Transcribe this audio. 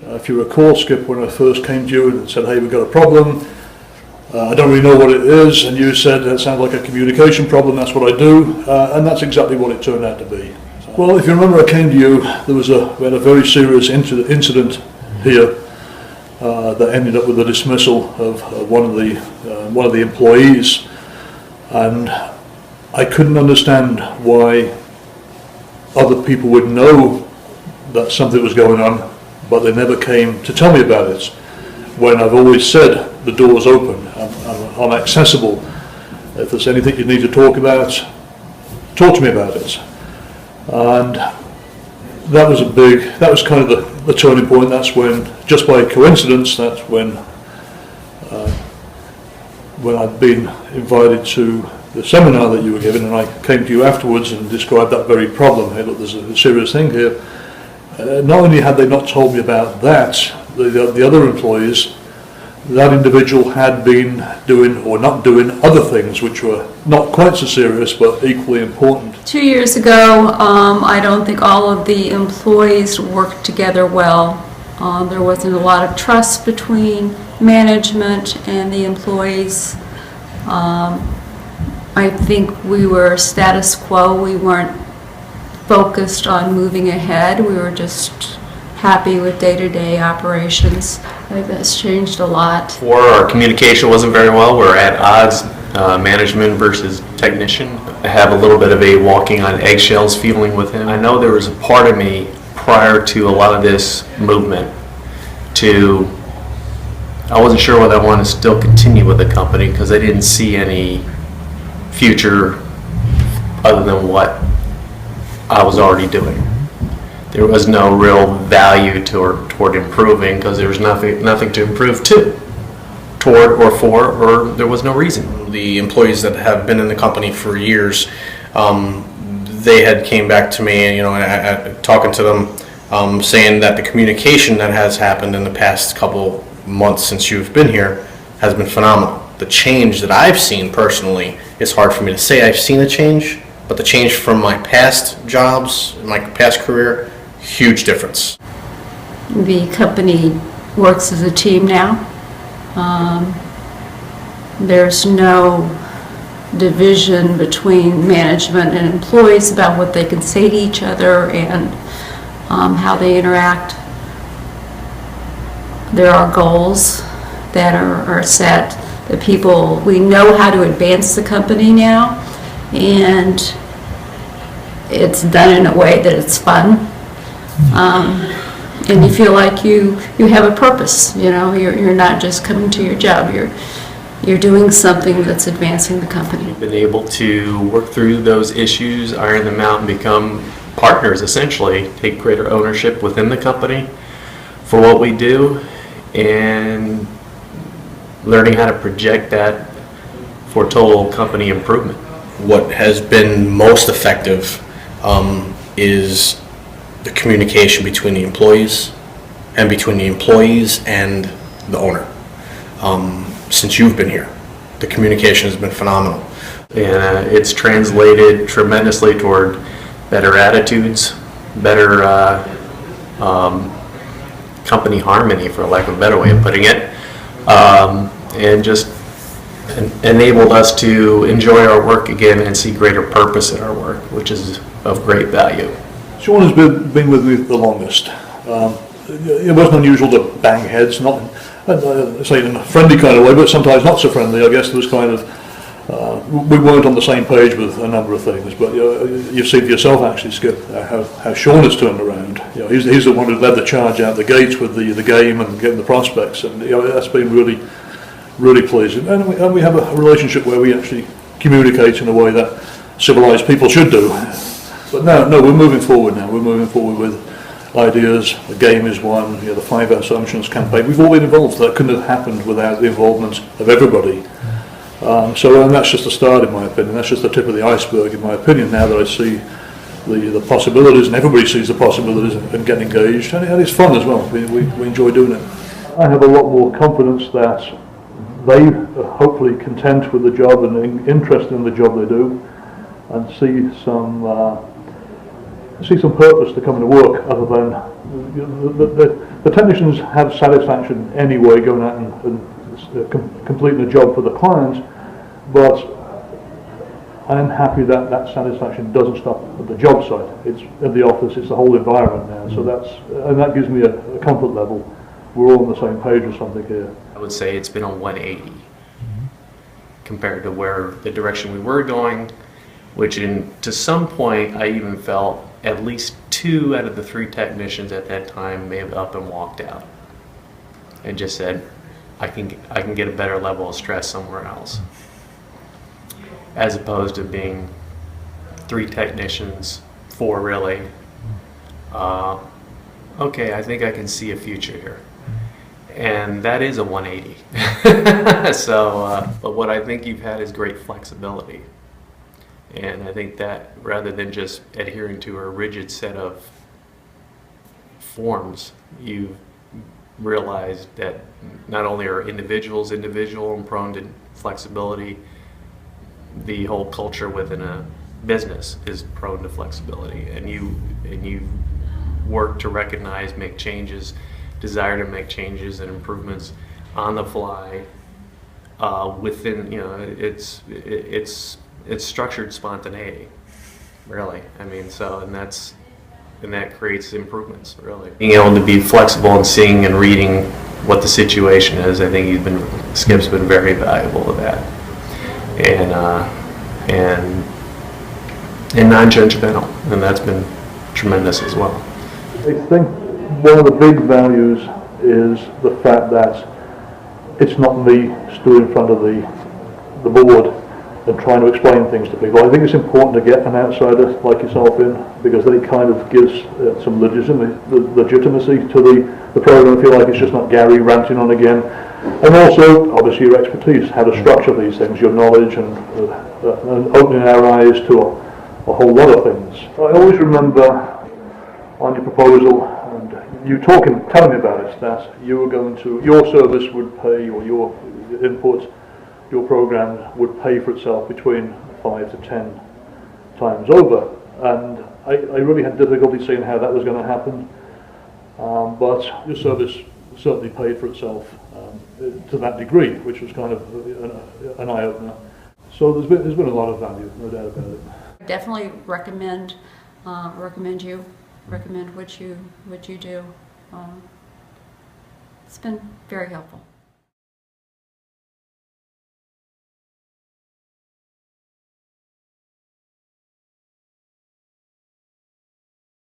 If you recall, Skip, when I first came to you and said, hey, we've got a problem, I don't really know what it is, and you said that sounds like a communication problem, that's what I do, and that's exactly what it turned out to be. Well, if you remember, I came to you, we had a very serious incident here that ended up with the dismissal of one of the employees, and I couldn't understand why other people would know that something was going on, but they never came to tell me about it. When I've always said the door's open, I'm accessible. If there's anything you need to talk about, talk to me about it. And that was kind of the turning point. That's when, just by coincidence, that's when I'd been invited to the seminar that you were giving, and I came to you afterwards and described that very problem. Hey, look, there's a serious thing here. Not only had they not told me about that, the other employees, that individual had been doing or not doing other things which were not quite so serious but equally important. 2 years ago, I don't think all of the employees worked together well. There wasn't a lot of trust between management and the employees. I think we were status quo. We weren't focused on moving ahead. We were just happy with day-to-day operations. I think that's changed a lot. Before, our communication wasn't very well. We're at odds, management versus technician. I have a little bit of a walking on eggshells feeling with him. I know there was a part of me prior to a lot of this movement I wasn't sure whether I wanted to still continue with the company because I didn't see any future other than what I was already doing. There was no real value toward improving because there was nothing to improve toward or for, or there was no reason. The employees that have been in the company for years, they had came back to me, talking to them, saying that the communication that has happened in the past couple months since you've been here has been phenomenal. The change that I've seen personally, it's hard for me to say I've seen a change, but the change from my past jobs, my past career, huge difference. The company works as a team now. There's no division between management and employees about what they can say to each other and how they interact. There are goals that are set. We know how to advance the company now, and it's done in a way that it's fun. And you feel like you have a purpose. You're not just coming to your job. You're doing something that's advancing the company. Been able to work through those issues, iron them out, and become partners essentially. Take greater ownership within the company for what we do, and learning how to project that for total company improvement. What has been most effective is the communication between the employees and between the employees and the owner. Since you've been here, the communication has been phenomenal. And it's translated tremendously toward better attitudes, better company harmony, for lack of a better way of putting it, and just enabled us to enjoy our work again and see greater purpose in our work, which is of great value. Sean has been with me the longest. It wasn't unusual to bang heads, not say in a friendly kind of way, but sometimes not so friendly. I guess there was kind of, we weren't on the same page with a number of things, but you've seen for yourself actually, Skip, how Sean has turned around. He's the one who led the charge out the gates with the game and getting the prospects, and that's been really, really pleasing. And we have a relationship where we actually communicate in a way that civilized people should do. But no, we're moving forward now. We're moving forward with ideas. The game is one. The 5 Assumptions campaign. We've all been involved. That couldn't have happened without the involvement of everybody. And that's just the start, in my opinion. That's just the tip of the iceberg, in my opinion. Now that I see the possibilities, and everybody sees the possibilities, and get engaged, and it's fun as well. We enjoy doing it. I have a lot more confidence that they are hopefully content with the job and interested in the job they do, and see some purpose to coming to work other than the technicians have satisfaction anyway going out and completing the job for the clients, but I'm happy that that satisfaction doesn't stop at the job site. It's at the office, it's the whole environment now, so that gives me a comfort level. We're all on the same page or something here. I would say it's been a 180 compared to where the direction we were going, which to some point I even felt at least 2 out of the 3 technicians at that time may have up and walked out and just said, I can get a better level of stress somewhere else, as opposed to being 3 technicians, 4 really. Okay, I think I can see a future here. And that is a 180. So, but what I think you've had is great flexibility. And I think that rather than just adhering to a rigid set of forms, you've realized that not only are individuals individual and prone to flexibility, the whole culture within a business is prone to flexibility, and you work to recognize, make changes, desire to make changes and improvements on the fly within, it's structured spontaneity, really. I mean, so, and that creates improvements, really. Being able to be flexible and seeing and reading what the situation is, I think Skip's been very valuable with that. And non-judgmental, and that's been tremendous as well. I think one of the big values is the fact that it's not me stood in front of the board and trying to explain things to people. I think it's important to get an outsider like yourself in, because then it kind of gives some legitimacy to the program. I feel like it's just not Gary ranting on again. And also, obviously, your expertise, how to structure these things, your knowledge, and opening our eyes to a whole lot of things. I always remember on your proposal, and you telling me about it, that you were going to, your service would pay, or your input, your program would pay for itself between 5 to 10 times over. And I really had difficulty seeing how that was going to happen. But your service certainly paid for itself to that degree, which was kind of an eye-opener. So there's been a lot of value, no doubt about it. Definitely recommend what you do. It's been very helpful.